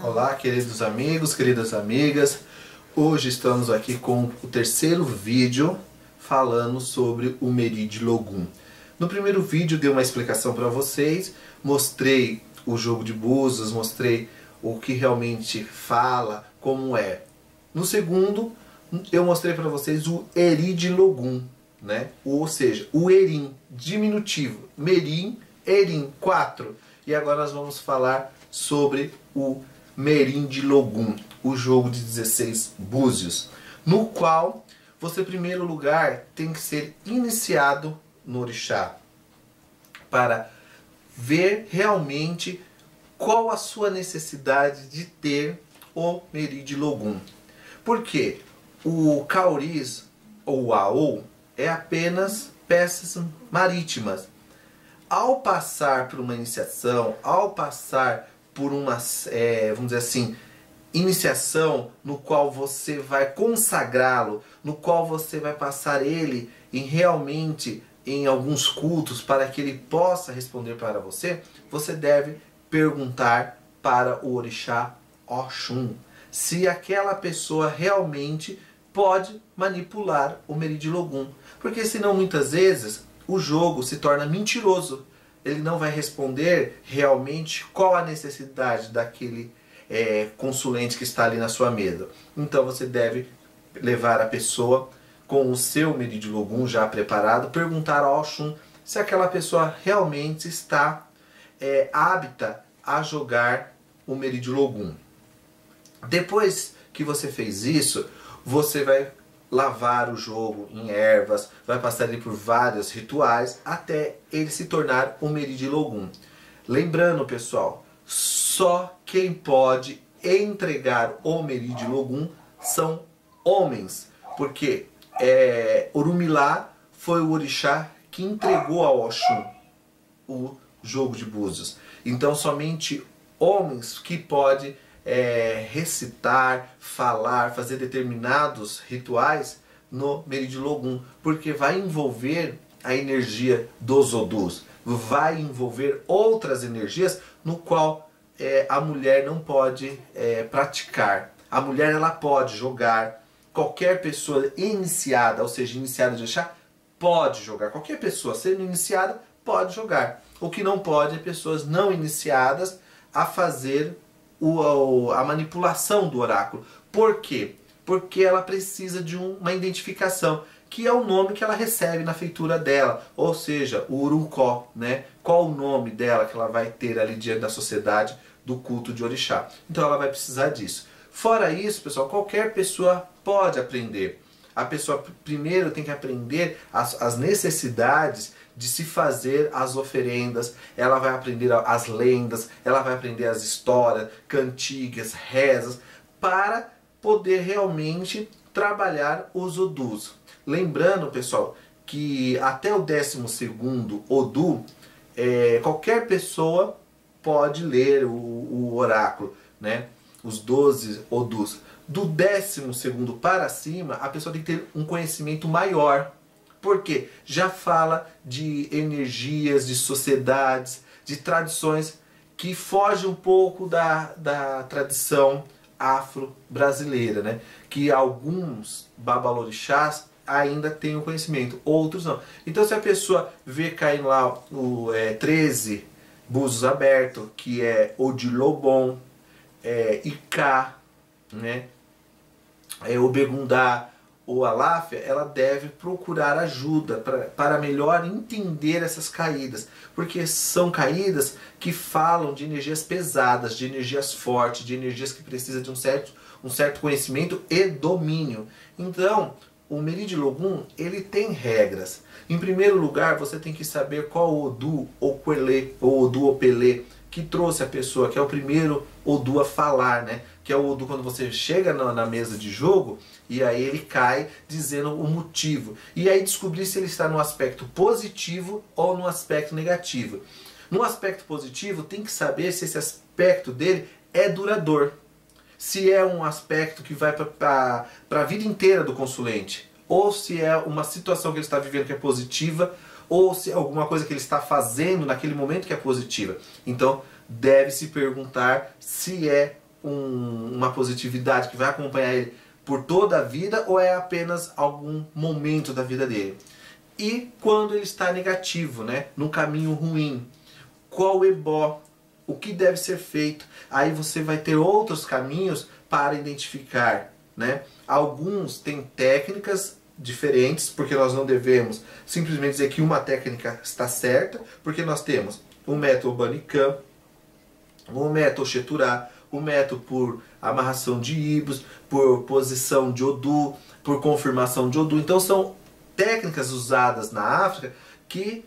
Olá, queridos amigos, queridas amigas. Hoje estamos aqui com o terceiro vídeo falando sobre o Meri de Logum. No primeiro vídeo dei uma explicação para vocês, mostrei o jogo de búzios, mostrei o que realmente fala, como é. No segundo, eu mostrei para vocês o Eri de Logum, né? Ou seja, o Erim, diminutivo, Merim, Erim, 4. E agora nós vamos falar sobre o Merim de Logum, o jogo de 16 búzios, no qual você, em primeiro lugar, tem que ser iniciado no orixá, para ver realmente qual a sua necessidade de ter o Meri de Logum. Porque o cauris ou o aou é apenas peças marítimas. Ao passar por uma iniciação, ao passar por uma, vamos dizer assim, iniciação no qual você vai consagrá-lo, no qual você vai passar ele realmente em alguns cultos para que ele possa responder para você, você deve perguntar para o orixá Oxum se aquela pessoa realmente pode manipular o Meri de Logum. Porque senão muitas vezes o jogo se torna mentiroso. Ele não vai responder realmente qual a necessidade daquele consulente que está ali na sua mesa. Então você deve levar a pessoa com o seu Meri de Logum já preparado, perguntar ao Oxum se aquela pessoa realmente está apta a jogar o Meri de Logum. Depois que você fez isso, você vai lavar o jogo em ervas, vai passar ele por vários rituais até ele se tornar o Meri de Logum. Lembrando, pessoal, só quem pode entregar o Meri de Logum são homens, porque Orumilá foi o orixá que entregou ao Oxum o jogo de búzios. Então somente homens que podem recitar, falar, fazer determinados rituais no Meri de Logum, porque vai envolver a energia dos Odus, vai envolver outras energias no qual a mulher não pode praticar. A mulher ela pode jogar, qualquer pessoa iniciada, ou seja, iniciada de orixá, pode jogar. Qualquer pessoa sendo iniciada pode jogar. O que não pode é pessoas não iniciadas a fazer a manipulação do oráculo. Por quê? Porque ela precisa de uma identificação, que é o nome que ela recebe na feitura dela, ou seja, o Uruncó, né? Qual o nome dela que ela vai ter ali diante da sociedade do culto de orixá. Então ela vai precisar disso. Fora isso, pessoal, qualquer pessoa pode aprender. A pessoa primeiro tem que aprender as necessidades de se fazer as oferendas, ela vai aprender as lendas, ela vai aprender as histórias, cantigas, rezas, para poder realmente trabalhar os Odus. Lembrando, pessoal, que até o 12º Odu, qualquer pessoa pode ler o oráculo, né? Os 12 Odus. Do 12º para cima, a pessoa tem que ter um conhecimento maior. Porque já fala de energias, de sociedades, de tradições que fogem um pouco da tradição afro-brasileira, né? Que alguns babalorixás ainda têm o conhecimento, outros não. Então se a pessoa vê caindo lá o 13 búzios abertos, que é Odilobon, Icá, né? Obegundá, ou Aláfia, ela deve procurar ajuda para melhor entender essas caídas, porque são caídas que falam de energias pesadas, de energias fortes, de energias que precisam de um certo conhecimento e domínio. Então, o Meri de Logum, ele tem regras. Em primeiro lugar, você tem que saber qual o Odu Okwelê, ou Odu Opelê, que trouxe a pessoa, que é o primeiro Odu a falar, né? Que é o Odu quando você chega na mesa de jogo e aí ele cai dizendo o motivo. E aí descobrir se ele está no aspecto positivo ou no aspecto negativo. No aspecto positivo, tem que saber se esse aspecto dele é duradouro. Se é um aspecto que vai para a vida inteira do consulente. Ou se é uma situação que ele está vivendo que é positiva, ou se é alguma coisa que ele está fazendo naquele momento que é positiva. Então deve se perguntar se é uma positividade que vai acompanhar ele por toda a vida ou é apenas algum momento da vida dele. E quando ele está negativo, né, num caminho ruim, qual o ebó, o que deve ser feito? Aí você vai ter outros caminhos para identificar, né? Alguns têm técnicas diferentes, porque nós não devemos simplesmente dizer que uma técnica está certa, porque nós temos o método Banikan, o método Cheturá, o método por amarração de ibos, por posição de Odu, por confirmação de Odu. Então são técnicas usadas na África que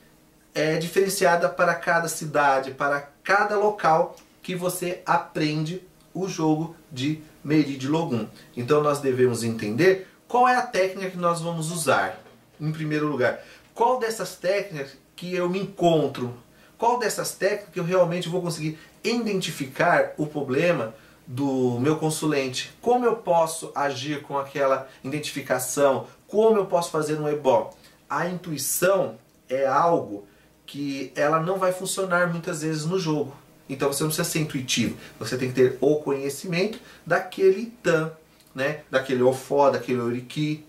é diferenciada para cada cidade, para cada local que você aprende o jogo de Meri de Logum. Então nós devemos entender qual é a técnica que nós vamos usar. Em primeiro lugar, qual dessas técnicas que eu me encontro, qual dessas técnicas que eu realmente vou conseguir identificar o problema do meu consulente, como eu posso agir com aquela identificação, como eu posso fazer um ebó. A intuição é algo que ela não vai funcionar muitas vezes no jogo. Então você não precisa ser intuitivo, você tem que ter o conhecimento daquele Itã, né? Daquele Ofó, daquele Oriki,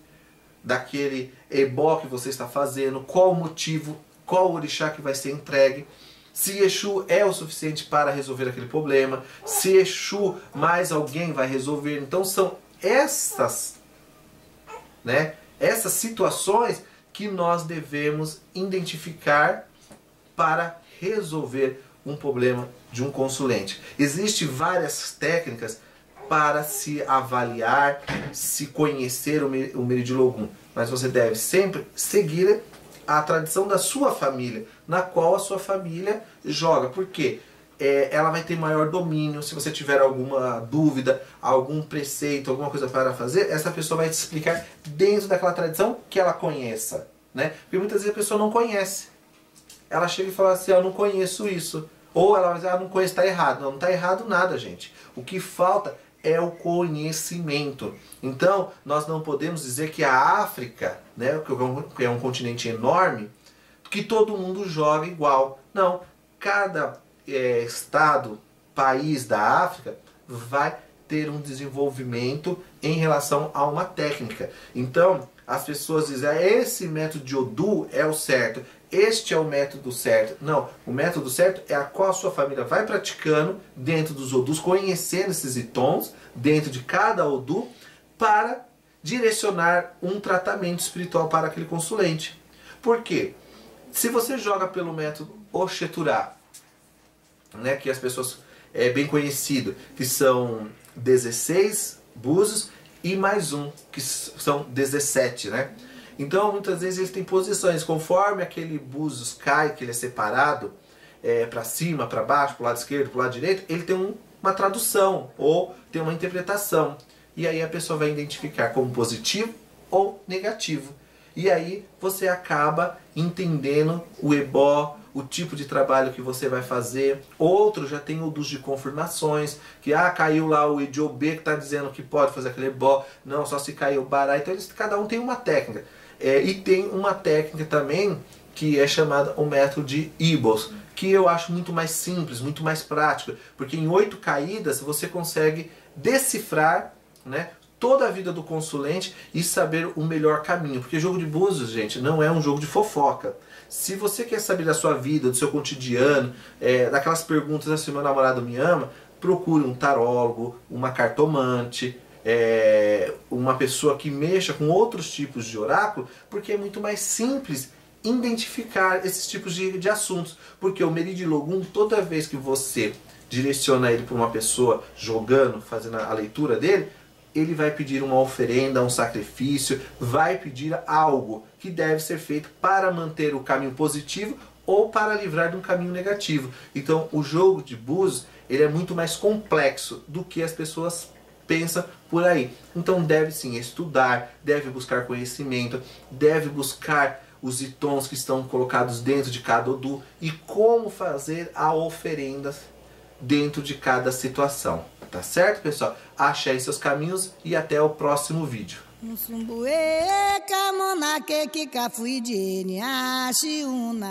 daquele ebó que você está fazendo, qual o motivo, qual o orixá que vai ser entregue, se Exu é o suficiente para resolver aquele problema, se Exu mais alguém vai resolver. Então são essas, né, essas situações que nós devemos identificar para resolver um problema de um consulente. Existem várias técnicas para se avaliar, se conhecer o Meri de Logum, mas você deve sempre seguir a tradição da sua família, na qual a sua família joga. Por quê? Ela vai ter maior domínio. Se você tiver alguma dúvida, algum preceito, alguma coisa para fazer, essa pessoa vai te explicar dentro daquela tradição que ela conheça, né? Porque muitas vezes a pessoa não conhece. Ela chega e fala assim, eu não conheço isso. Ou ela vai dizer, não conheço, está errado. Não está errado nada, gente. O que falta é o conhecimento. Então, nós não podemos dizer que a África, né, que é um continente enorme, que todo mundo joga igual. Não, cada estado, país da África vai ter um desenvolvimento em relação a uma técnica. Então, as pessoas dizem, esse método de Odu é o certo, este é o método certo. Não, o método certo é a qual a sua família vai praticando dentro dos Odus, conhecendo esses itons dentro de cada Odu, para direcionar um tratamento espiritual para aquele consulente. Por quê? Se você joga pelo método Oxeturá, né, que as pessoas é bem conhecido, que são 16 búzios e mais um, que são 17, né? Então, muitas vezes eles têm posições, conforme aquele búzios cai, que ele é separado, para cima, para baixo, para o lado esquerdo, para o lado direito, ele tem uma tradução, ou tem uma interpretação. E aí a pessoa vai identificar como positivo ou negativo. E aí você acaba entendendo o ebó, o tipo de trabalho que você vai fazer. Outro já tem o dos de confirmações, que caiu lá o Idiobê que está dizendo que pode fazer aquele ebó, não, só se caiu o Bará. Então cada um tem uma técnica. E tem uma técnica também que é chamada o método de Ibos, que eu acho muito mais simples, muito mais prático, porque em 8 caídas você consegue decifrar, né, toda a vida do consulente e saber o melhor caminho. Porque jogo de búzios, gente, não é um jogo de fofoca. Se você quer saber da sua vida, do seu cotidiano, daquelas perguntas assim, meu namorado me ama, procure um tarólogo, uma cartomante, uma pessoa que mexa com outros tipos de oráculo, porque é muito mais simples identificar esses tipos de assuntos. Porque o Meri de Logum, toda vez que você direciona ele para uma pessoa jogando, fazendo a leitura dele, ele vai pedir uma oferenda, um sacrifício, vai pedir algo que deve ser feito para manter o caminho positivo ou para livrar de um caminho negativo. Então o jogo de búzios, ele é muito mais complexo do que as pessoas pensam por aí. Então deve sim estudar, deve buscar conhecimento, deve buscar os itons que estão colocados dentro de cada Odu e como fazer a oferenda dentro de cada situação. Tá certo, pessoal? Ache aí seus caminhos e até o próximo vídeo. Musumbuê, camona que fui de niachiuna.